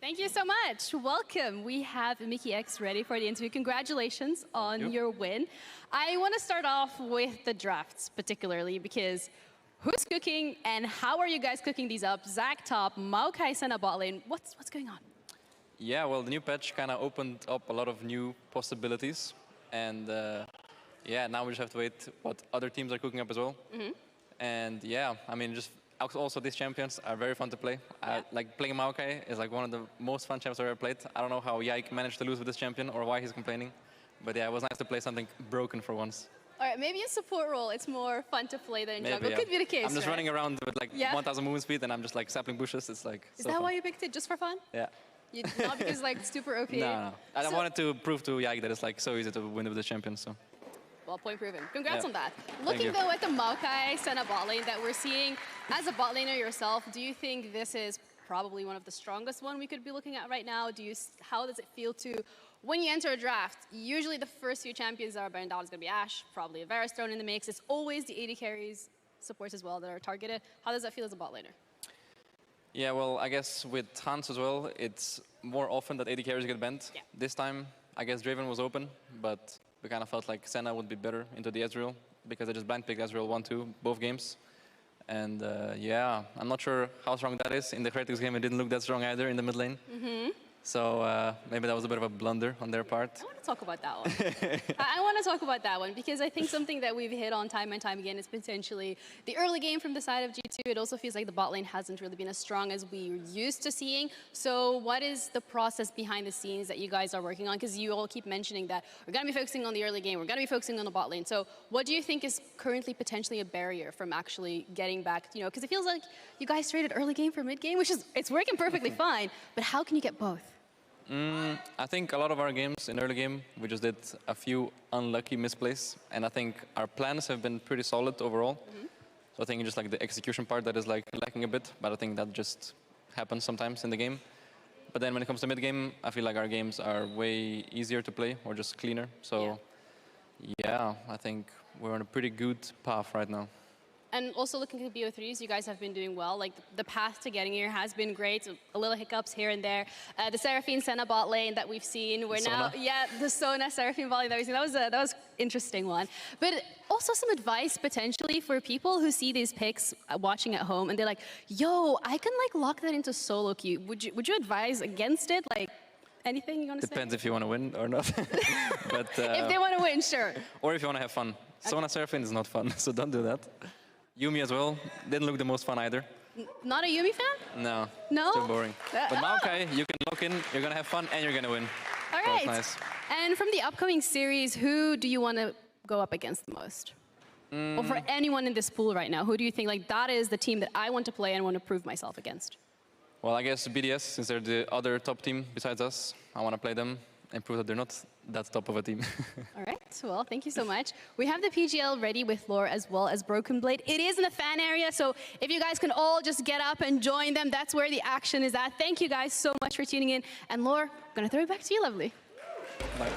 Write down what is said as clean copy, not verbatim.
Thank you so much. Welcome. We have Mikyx ready for the interview. Congratulations on your win. I want to start off with the drafts particularly because who's cooking and how are you guys cooking these up? Zach top, Mikyx and a bot lane. What's going on? Yeah, well, the new patch kind of opened up a lot of new possibilities. And yeah, now we just have to wait what other teams are cooking up as well. And yeah, I mean, just also these champions are very fun to play. Like playing Mikyx is like one of the most fun champions I've ever played. I don't know how Mikyx managed to lose with this champion or why he's complaining. But yeah, it was nice to play something broken for once. All right, maybe a support role, it's more fun to play than jungle. Yeah. Could be the case, I'm just running around with like 1,000 movement speed and I'm just like sapling bushes. It's like Is that why you picked it, just for fun? Yeah. Not because like super OP? No. I wanted to prove to Mikyx that it's like so easy to win with the champion, so. Well, point proven. Congrats on that. Looking though at the Mikyx and a bot lane that we're seeing, as a bot laner yourself, do you think this is probably one of the strongest one we could be looking at right now? How does it feel to, when you enter a draft, usually the first few champions are burned out is going to be Ashe, probably a Varus thrown in the mix. It's always the AD carries, supports as well that are targeted. How does that feel as a bot laner? Yeah, well, I guess with Hans as well, it's more often that AD carries get banned. This time, I guess Draven was open, but we kind of felt like Senna would be better into the Ezreal because they just blind picked Ezreal 1-2 both games. And yeah, I'm not sure how strong that is. In the Heretics game, it didn't look that strong either in the mid lane. So maybe that was a bit of a blunder on their part. I want to talk about that one. I want to talk about that one because I think something that we've hit on time and time again is potentially the early game from the side of G2. It also feels like the bot lane hasn't really been as strong as we're used to seeing. So what is the process behind the scenes that you guys are working on? Because you all keep mentioning that we're going to be focusing on the early game, we're going to be focusing on the bot lane. So what do you think is currently potentially a barrier from actually getting back, because it feels like you guys traded early game for mid game, which is, it's working perfectly fine, but how can you get both? I think a lot of our games in early game, we just did a few unlucky misplays, and I think our plans have been pretty solid overall. So I think it's just like the execution part that is like lacking a bit, but I think that just happens sometimes in the game. But then when it comes to mid game, I feel like our games are way easier to play or just cleaner. So yeah, I think we're on a pretty good path right now. And also looking at the BO3s, you guys have been doing well. Like the path to getting here has been great. A little hiccups here and there. The Seraphine Senna bot lane that we've seen. We're now, the Sona Seraphine bot lane that we've seen. That was an interesting one. But also some advice potentially for people who see these picks watching at home and they're like, yo, I can like lock that into solo queue. Would you advise against it? Like anything you want to say? Depends if you want to win or not. But if they want to win, sure. Or if you want to have fun. Sona Seraphine is not fun, so don't do that. Yuumi as well, didn't look the most fun either. Not a Yuumi fan? No. No? Still boring. But Mikyx, you can lock in, you're going to have fun, and you're going to win. All right. Nice. And from the upcoming series, who do you want to go up against the most? Or for anyone in this pool right now, who do you think, like, that is the team that I want to play and want to prove myself against? Well, I guess BDS, since they're the other top team besides us, I want to play them and prove that they're not that top of a team. All right, well, thank you so much. We have the PGL ready with Lore as well as Broken Blade. It is in the fan area, so if you guys can all just get up and join them, that's where the action is at. Thank you guys so much for tuning in. And Lore, I'm going to throw it back to you, lovely. Bye.